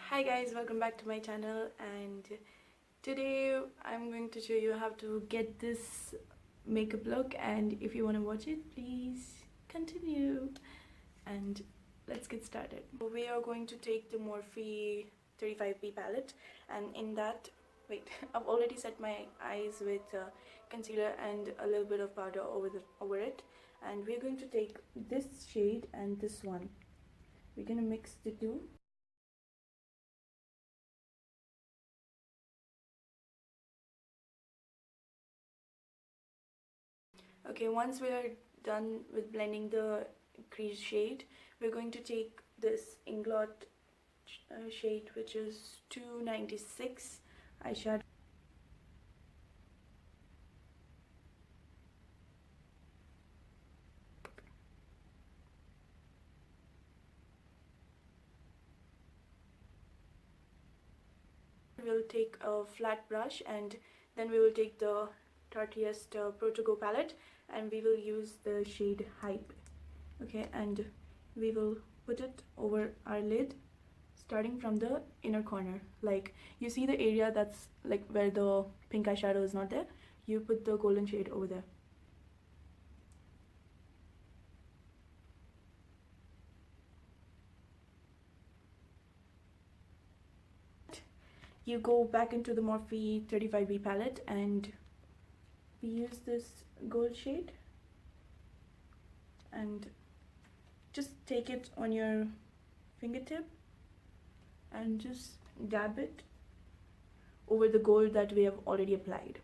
Hi guys, welcome back to my channel, and today I'm going to show you how to get this makeup look, and if you want to watch it, please continue and let's get started. We are going to take the Morphe 35p palette, and in that, wait, I've already set my eyes with concealer and a little bit of powder over it, and we're going to take this shade and this one. We're going to mix the two. Okay, once we are done with blending the crease shade, we're going to take this Inglot shade, which is 296 eyeshadow. We'll take a flat brush, and then we will take the tartiest Pro To Go palette, and we will use the shade Hype. Okay, and we will put it over our lid, starting from the inner corner. Like, you see the area that's like where the pink eyeshadow is not there, you put the golden shade over there. You go back into the Morphe 35B palette and we use this gold shade, and just take it on your fingertip and just dab it over the gold that we have already applied.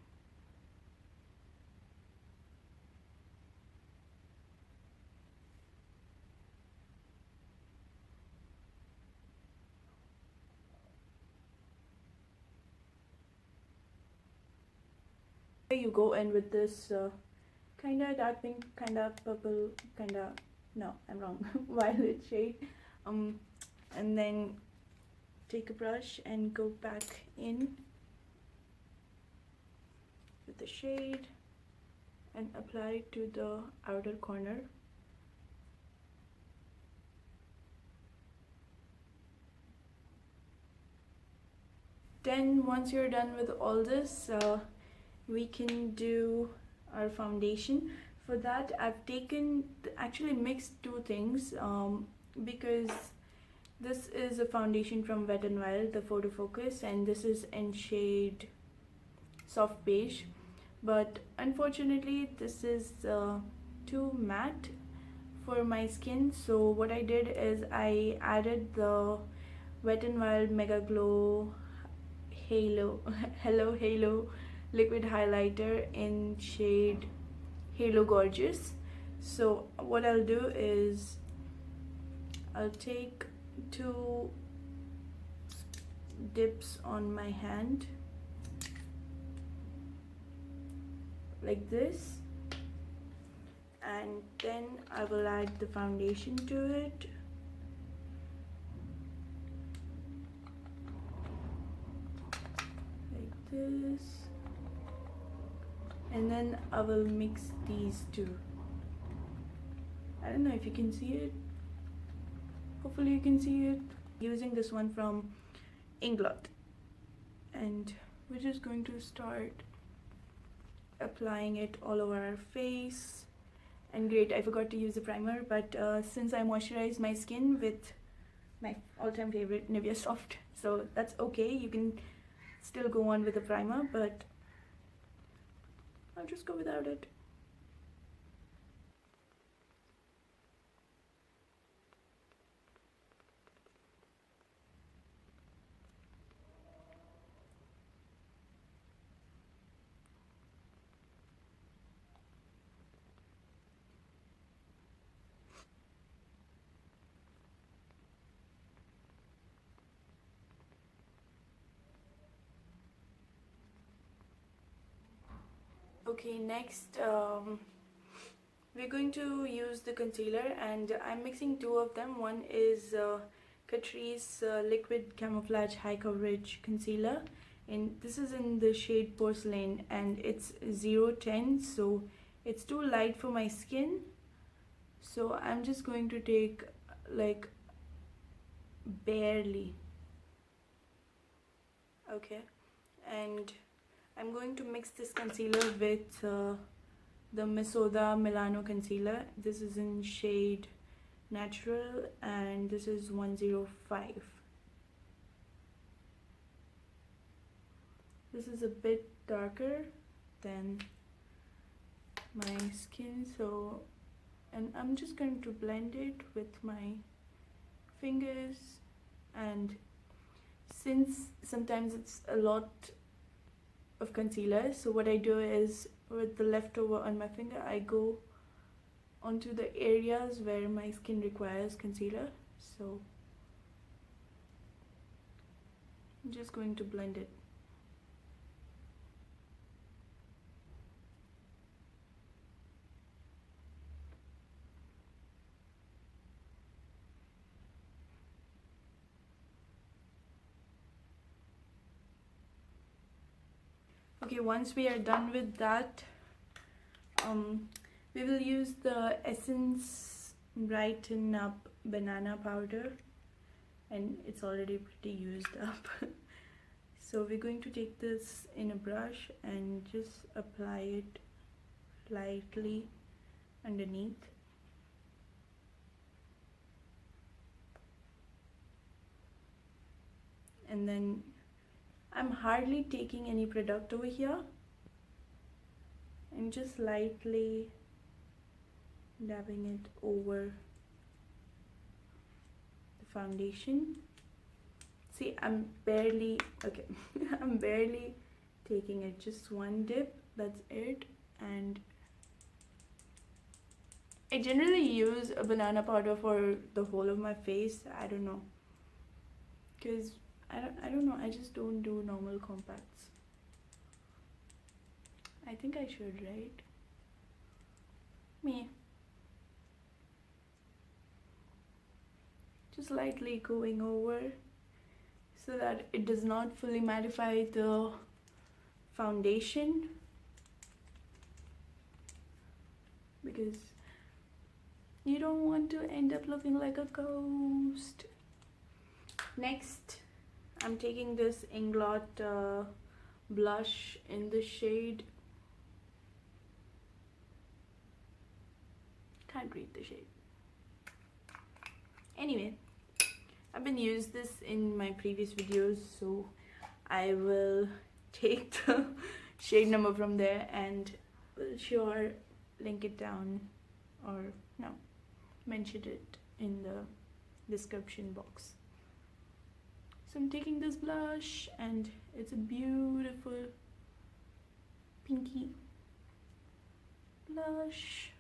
You go in with this kinda dark pink, kinda purple, kinda, no, I'm wrong, violet shade, and then take a brush and go back in with the shade and apply it to the outer corner. Then once you're done with all this, we can do our foundation. For that, I've actually mixed two things, because this is a foundation from Wet n Wild, the Photo Focus, and this is in shade soft beige, but unfortunately this is too matte for my skin. So what I did is I added the Wet n Wild Megaglo Halo liquid highlighter in shade Halo Gorgeous. So what I'll do is I'll take two dips on my hand like this, and then I will add the foundation to it. Like this, and then I will mix these two. I don't know if you can see it. Hopefully you can see it. Using this one from Inglot, and we're just going to start applying it all over our face. And great, I forgot to use the primer, but since I moisturized my skin with my all-time favorite Nivea Soft, so that's okay. You can still go on with the primer, but I'll just go without it. Okay, next we're going to use the concealer, and I'm mixing two of them. One is Catrice Liquid Camouflage High Coverage Concealer, and this is in the shade Porcelain, and it's 010, so it's too light for my skin. So I'm just going to take like barely Okay, and I'm going to mix this concealer with the Misoda Milano concealer. This is in shade Natural and this is 105. This is a bit darker than my skin, so, and I'm just going to blend it with my fingers. And since sometimes it's a lot of concealer, so what I do is with the leftover on my finger, I go onto the areas where my skin requires concealer. So I'm just going to blend it. Okay, once we are done with that, we will use the Essence Brighten Up banana powder, and it's already pretty used up. So we're going to take this in a brush and just apply it lightly underneath. And then I'm hardly taking any product over here and just lightly dabbing it over the foundation. See, I'm barely, okay, I'm barely taking it, just one dip, that's it. And I generally use a banana powder for the whole of my face. I don't know, because I don't know, I just don't do normal compacts. I think I should, right? Me. Just lightly going over so that it does not fully mattify the foundation, because you don't want to end up looking like a ghost. Next, I'm taking this Inglot blush in the shade, can't read the shade. Anyway, I've been used this in my previous videos, so I will take the shade number from there and will sure link it down, or no, mention it in the description box. So I'm taking this blush and it's a beautiful pinky blush.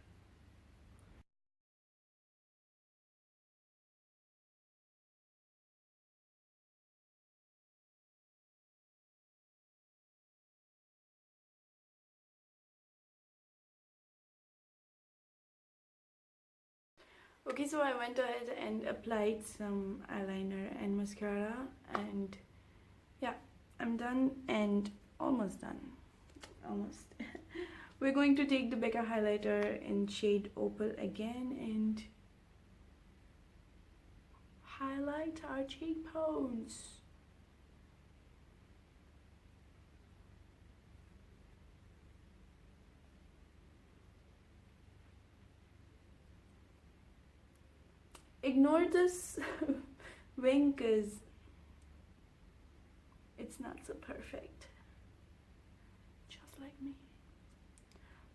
Okay, so I went ahead and applied some eyeliner and mascara, and yeah, I'm done and almost done. Almost. We're going to take the Becca highlighter in shade Opal again and highlight our cheekbones. Ignore this wing because it's not so perfect, just like me.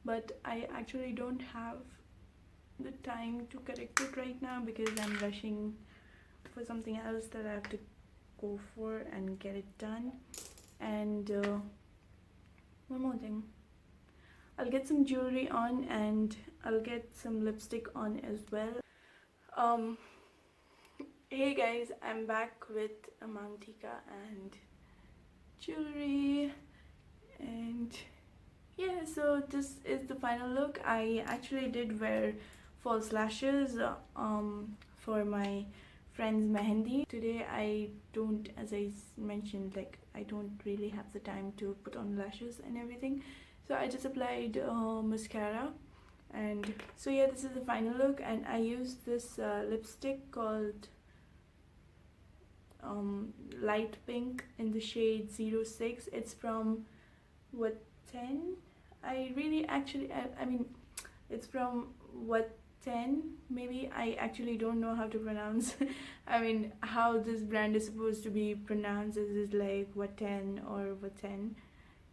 But I actually don't have the time to correct it right now because I'm rushing for something else that I have to go for and get it done. And one more thing, I'll get some jewelry on and I'll get some lipstick on as well. Hey guys, I'm back with a mantika and jewelry, and yeah, so this is the final look. I actually did wear false lashes for my friend's mehendi. Today I don't, as I mentioned, like I don't really have the time to put on lashes and everything, so I just applied mascara. And so yeah, this is the final look, and I used this lipstick called light pink in the shade 06. It's from what 10. I really actually I mean it's from what 10 maybe. I actually don't know how to pronounce I mean how this brand is supposed to be pronounced. Is it like what 10 or what 10?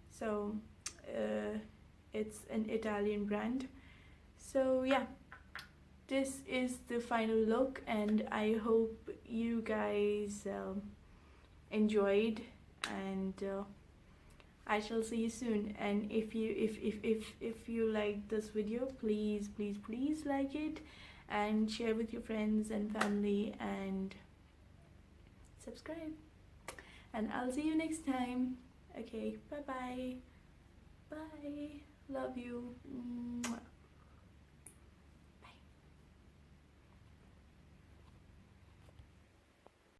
So it's an Italian brand. So yeah, this is the final look, and I hope you guys enjoyed, and I shall see you soon. And if you like this video, please like it and share with your friends and family and subscribe. And I'll see you next time. Okay, bye bye. Bye. Love you. Mwah.